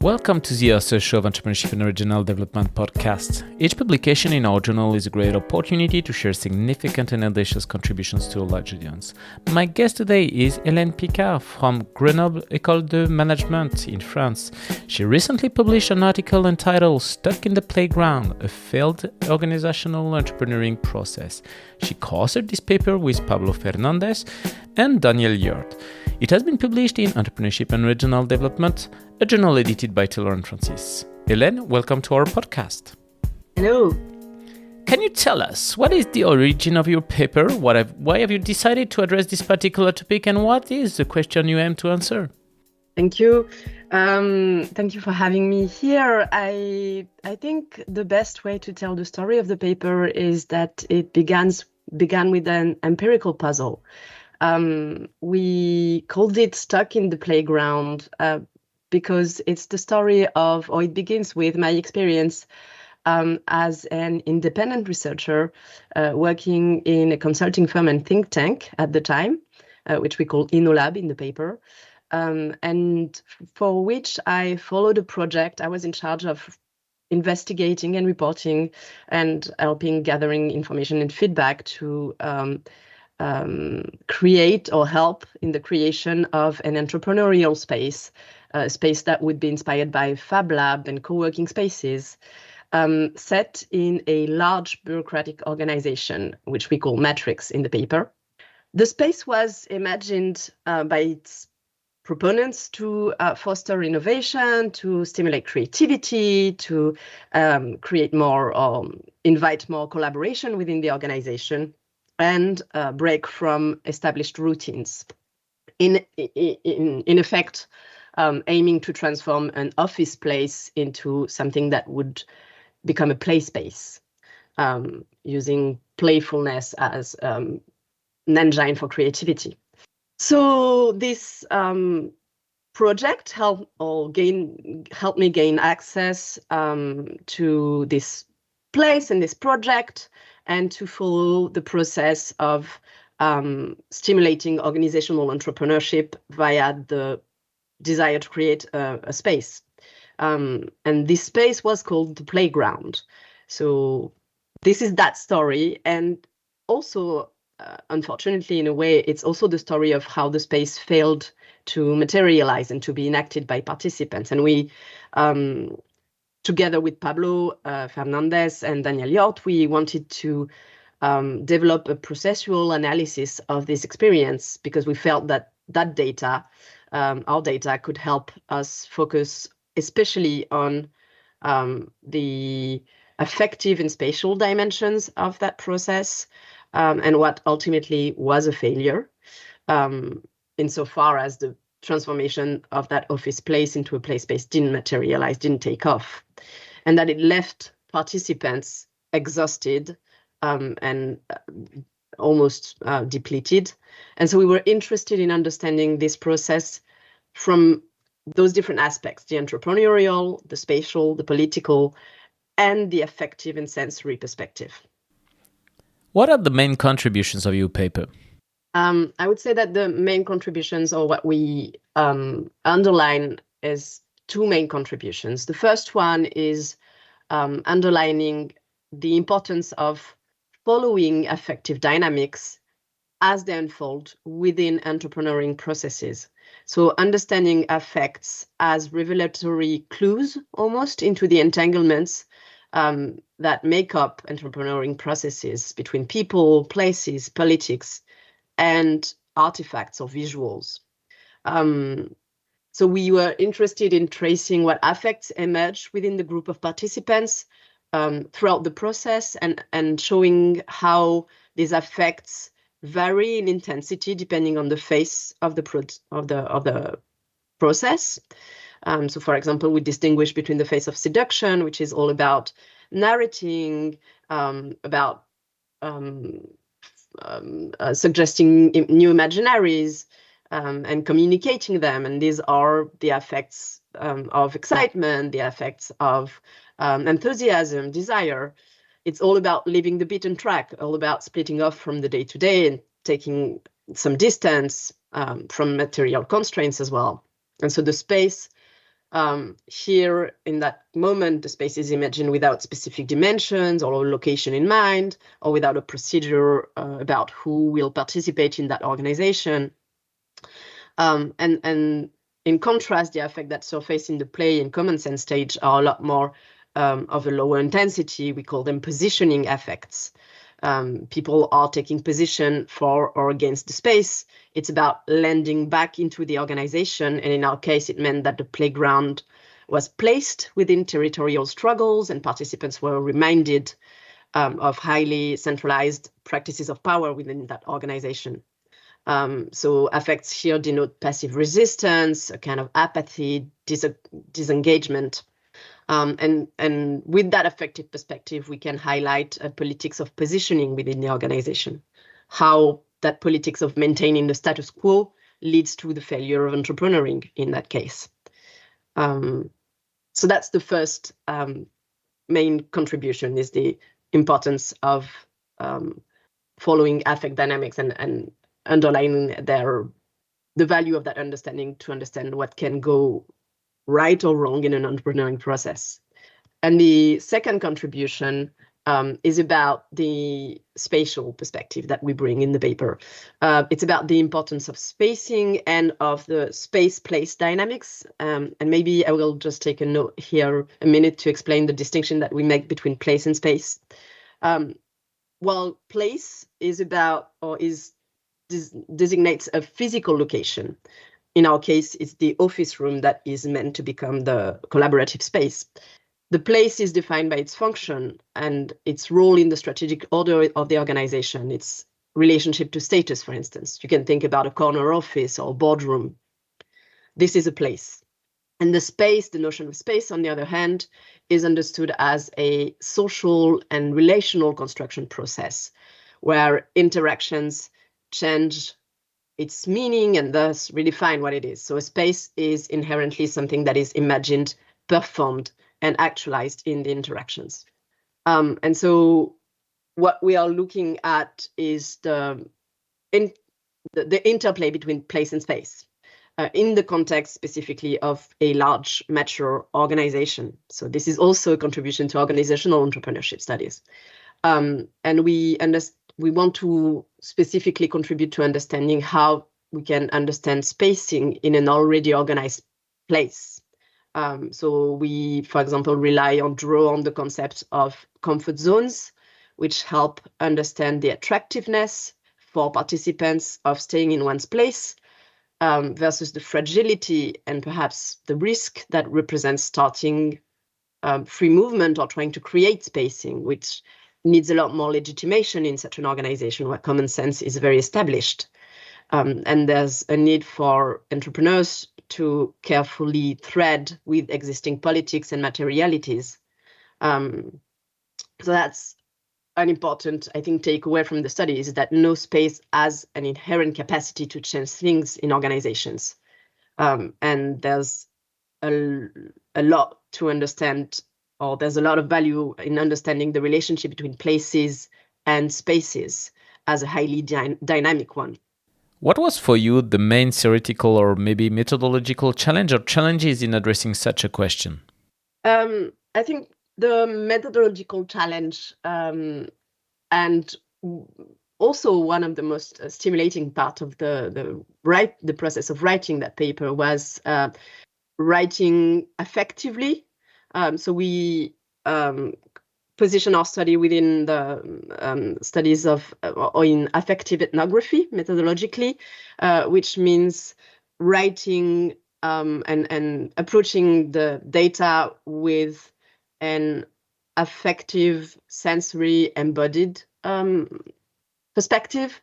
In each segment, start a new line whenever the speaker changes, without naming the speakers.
Welcome to the Author Show of Entrepreneurship and Regional Development podcast. Each publication in our journal is a great opportunity to share significant and audacious contributions to a large audience. My guest today is Hélène Picard from Grenoble École de Management in France. She recently published an article entitled Stuck in the Playground, a failed organizational entrepreneuring process. She co-authored this paper with Pablo Fernandez and Daniel Yort. It has been published in Entrepreneurship and Regional Development, a journal edited by Taylor & Francis. Hélène, welcome to our podcast.
Hello.
Can you tell us what is the origin of your paper? Why have you decided to address this particular topic, and what is the question you aim to answer?
Thank you. Thank you for having me here. I think the best way to tell the story of the paper is that it began with an empirical puzzle. We called it Stuck in the Playground because it's the story of, or it begins with my experience as an independent researcher working in a consulting firm and think tank at the time, which we call InnoLab in the paper, and for which I followed a project. I was in charge of investigating and reporting and helping gathering information and feedback to create or help in the creation of an entrepreneurial space, a space that would be inspired by Fab Lab and co-working spaces, set in a large bureaucratic organization, which we call Matrix in the paper. The space was imagined by its proponents to foster innovation, to stimulate creativity, to create more or invite more collaboration within the organization, and break from established routines. In effect, aiming to transform an office place into something that would become a play space, using playfulness as an engine for creativity. So this project helped me gain access to this place and this project, and to follow the process of stimulating organizational entrepreneurship via the desire to create a space. And this space was called the Playground. So this is that story. And also, unfortunately, in a way, it's also the story of how the space failed to materialize and to be enacted by participants. And we, together with Pablo Fernandez and Daniel Yort, we wanted to develop a processual analysis of this experience, because we felt that data, our data, could help us focus especially on the affective and spatial dimensions of that process, and what ultimately was a failure, insofar as the transformation of that office place into a play space didn't materialize, didn't take off, and that it left participants exhausted and almost depleted. And so we were interested in understanding this process from those different aspects: the entrepreneurial, the spatial, the political, and the affective and sensory perspective.
What are the main contributions of your paper?
I would say that the main contributions, or what we underline, is two main contributions. The first one is underlining the importance of following affective dynamics as they unfold within entrepreneuring processes. So understanding affects as revelatory clues almost into the entanglements that make up entrepreneuring processes between people, places, politics, and artifacts or visuals. So we were interested in tracing what affects emerge within the group of participants throughout the process, and showing how these affects vary in intensity depending on the phase of the process. So, for example, we distinguish between the phase of seduction, which is all about narrating, about suggesting new imaginaries and communicating them. And these are the effects of excitement, the effects of enthusiasm, desire. It's all about leaving the beaten track, all about splitting off from the day-to-day and taking some distance from material constraints as well. And so the space Here, in that moment, the space is imagined without specific dimensions or location in mind, or without a procedure about who will participate in that organization. And in contrast, the affect that surface in the play and common sense stage are a lot more of a lower intensity. We call them positioning affects. People are taking position for or against the space. It's about landing back into the organization. And in our case, it meant that the playground was placed within territorial struggles, and participants were reminded of highly centralized practices of power within that organization. So affects here denote passive resistance, a kind of apathy, disengagement. And with that affective perspective, we can highlight a politics of positioning within the organization, how that politics of maintaining the status quo leads to the failure of entrepreneuring in that case. So that's the first main contribution, is the importance of following affect dynamics and underlining the value of that understanding to understand what can go right or wrong in an entrepreneurial process. And the second contribution is about the spatial perspective that we bring in the paper. It's about the importance of spacing and of the space-place dynamics. And maybe I will just take a note here, a minute, to explain the distinction that we make between place and space. While place is about, or is designates a physical location. In our case, it's the office room that is meant to become the collaborative space. The place is defined by its function and its role in the strategic order of the organization, its relationship to status, for instance. You can think about a corner office or boardroom. This is a place. And the space, the notion of space, on the other hand, is understood as a social and relational construction process, where interactions change its meaning and thus redefine what it is. So a space is inherently something that is imagined, performed, and actualized in the interactions. And so what we are looking at is the interplay between place and space in the context specifically of a large mature organization. So this is also a contribution to organizational entrepreneurship studies. And we want to specifically contribute to understanding how we can understand spacing in an already organized place. So we, for example, draw on the concept of comfort zones, which help understand the attractiveness for participants of staying in one's place versus the fragility and perhaps the risk that represents starting free movement or trying to create spacing, which needs a lot more legitimation in such an organization where common sense is very established. And there's a need for entrepreneurs to carefully thread with existing politics and materialities. So that's an important, I think, takeaway from the study, is that no space has an inherent capacity to change things in organizations. And there's a lot to understand, or there's a lot of value in understanding the relationship between places and spaces as a highly dynamic one.
What was for you the main theoretical or maybe methodological challenge or challenges in addressing such a question?
I think the methodological challenge and also one of the most stimulating part of the process of writing that paper was writing effectively. So we position our study within the studies of or in affective ethnography methodologically, which means writing and approaching the data with an affective, sensory, embodied perspective.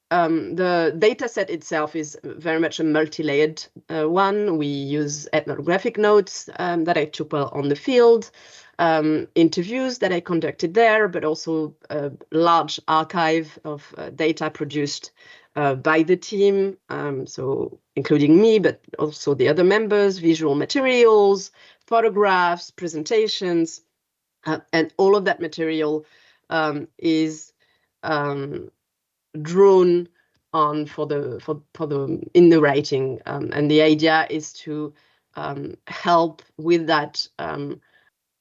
The data set itself is very much a multi-layered one. We use ethnographic notes that I took while on the field, interviews that I conducted there, but also a large archive of data produced by the team, so including me, but also the other members, visual materials, photographs, presentations, and all of that material is drawn on for the in the writing, and the idea is to help with that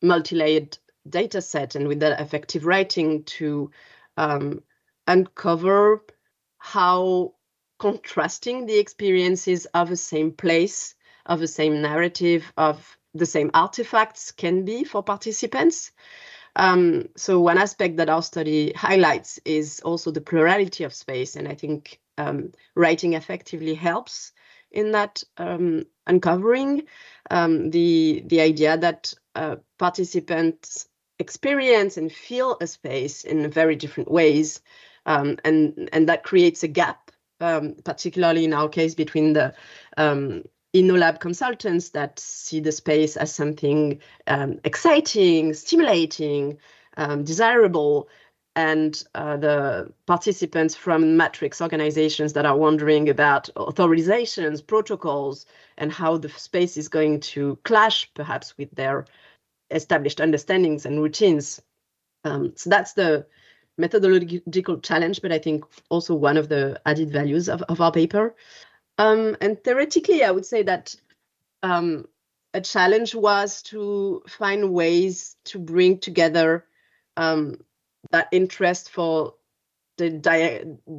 multi-layered data set and with that effective writing to uncover how contrasting the experiences of the same place, of the same narrative, of the same artifacts can be for participants. So one aspect that our study highlights is also the plurality of space, and I think writing effectively helps in that uncovering the idea that participants experience and feel a space in very different ways, and that creates a gap, particularly in our case between the InnoLab consultants that see the space as something exciting, stimulating, desirable, and the participants from matrix organizations that are wondering about authorizations, protocols, and how the space is going to clash perhaps with their established understandings and routines. So that's the methodological challenge, but I think also one of the added values of our paper. And theoretically, I would say that a challenge was to find ways to bring together that interest for the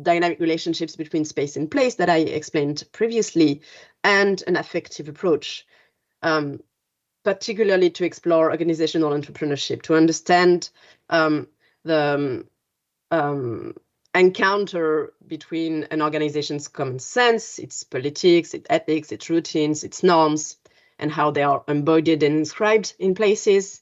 dynamic relationships between space and place that I explained previously, and an affective approach, particularly to explore organizational entrepreneurship, to understand the encounter between an organization's common sense, its politics, its ethics, its routines, its norms, and how they are embodied and inscribed in places,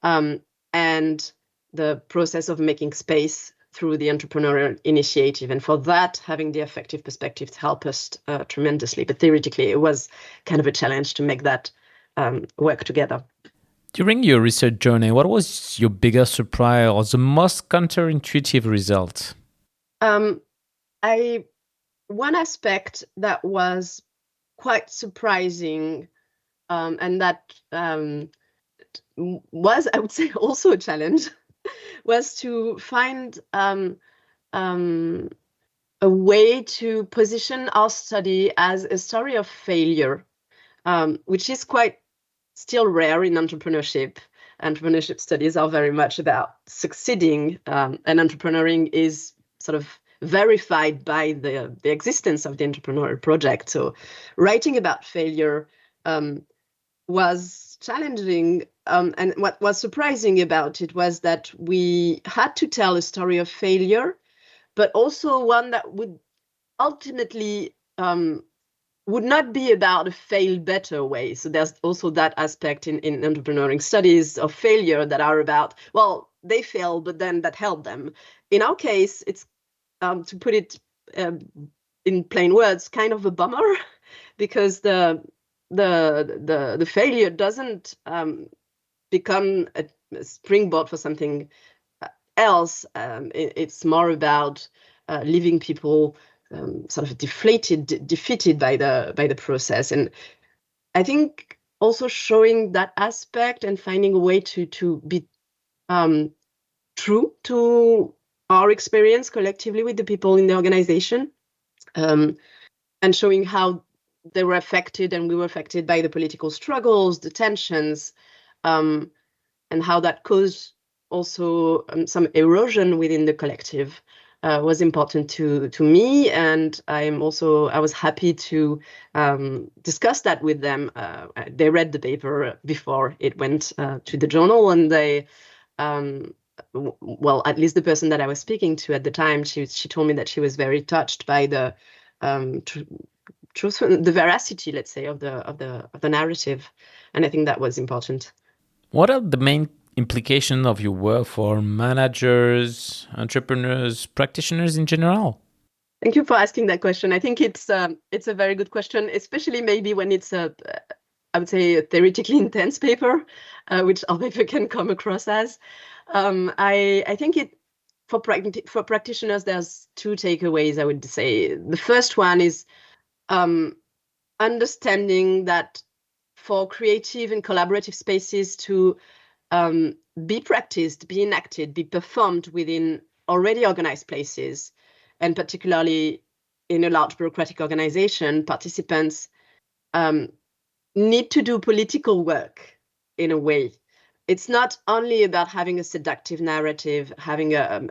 and the process of making space through the entrepreneurial initiative. And for that, having the affective perspective helped us tremendously. But theoretically, it was kind of a challenge to make that work together.
During your research journey, what was your biggest surprise or the most counterintuitive result?
One aspect that was quite surprising, and that was, I would say, also a challenge, was to find a way to position our study as a story of failure, which is quite still rare in entrepreneurship. Entrepreneurship studies are very much about succeeding, and entrepreneuring is sort of verified by the existence of the entrepreneurial project. So writing about failure was challenging, and what was surprising about it was that we had to tell a story of failure, but also one that would ultimately would not be about a fail better way. So there's also that aspect in entrepreneuring studies of failure that are about, well, they fail, but then that helped them. In our case, it's to put it in plain words, kind of a bummer, because the failure doesn't become a springboard for something else. It's more about leaving people sort of defeated by the process. And I think also showing that aspect and finding a way to be true to our experience collectively with the people in the organization, and showing how they were affected and we were affected by the political struggles, the tensions, and how that caused also some erosion within the collective was important to me. And I was happy to discuss that with them. They read the paper before it went to the journal, and they, well, at least the person that I was speaking to at the time, she told me that she was very touched by the truth, the veracity, let's say, of the narrative, and I think that was important.
What are the main implications of your work for managers, entrepreneurs, practitioners in general?
Thank you for asking that question. I think it's a very good question, especially maybe when it's I would say, a theoretically intense paper, which our paper can come across as. I think for practitioners, there's two takeaways, I would say. The first one is understanding that for creative and collaborative spaces to be practiced, be enacted, be performed within already organized places, and particularly in a large bureaucratic organization, participants need to do political work in a way. It's not only about having a seductive narrative, having a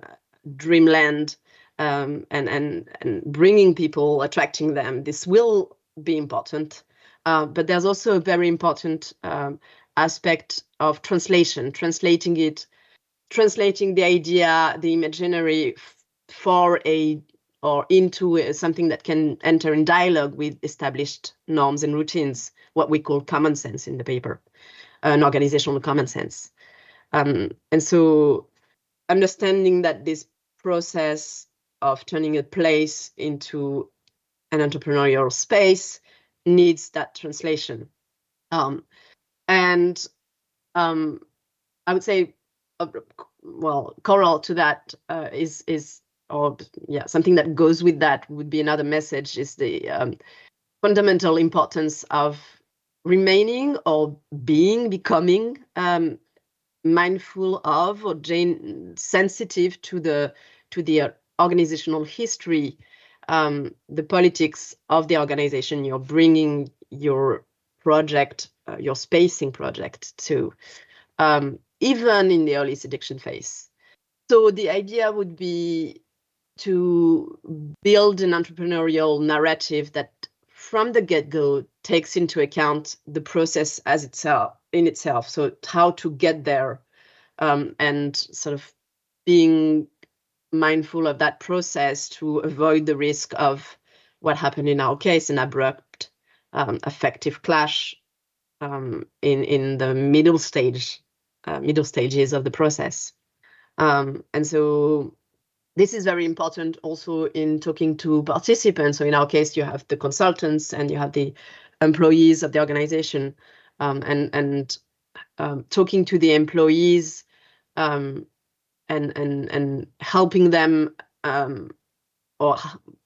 dreamland, and bringing people, attracting them. This will be important, but there's also a very important aspect of translation, translating the idea, the imaginary, for a or into something that can enter in dialogue with established norms and routines, what we call common sense in the paper, an organizational common sense. And so understanding that this process of turning a place into an entrepreneurial space needs that translation. And I would say, choral to that something that goes with that would be another message, is the fundamental importance of remaining or becoming mindful of or sensitive to the organizational history, the politics of the organization you're bringing your project, your spacing project to, even in the early seduction phase. So the idea would be to build an entrepreneurial narrative that from the get-go takes into account the process as in itself. So how to get there, and sort of being mindful of that process to avoid the risk of what happened in our case, an abrupt affective clash in the middle stages of the process. And so this is very important also in talking to participants. So in our case, you have the consultants and you have the employees of the organization, and talking to the employees, and helping them, or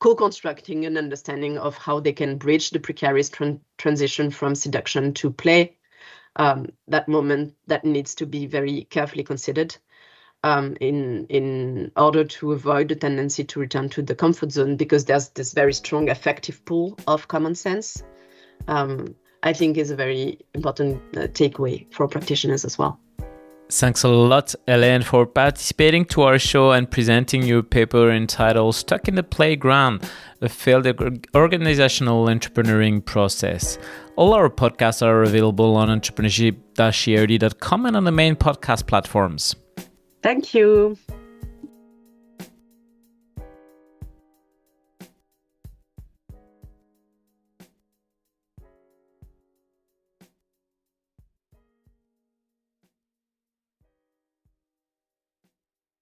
co-constructing an understanding of how they can bridge the precarious transition from seduction to play. That moment that needs to be very carefully considered, in order to avoid the tendency to return to the comfort zone, because there's this very strong affective pull of common sense. I think is a very important takeaway for practitioners as well.
Thanks a lot, Hélène, for participating to our show and presenting your paper entitled Stuck in the Playground, a failed organizational entrepreneuring process. All our podcasts are available on entrepreneurship-eard.com and on the main podcast platforms.
Thank you.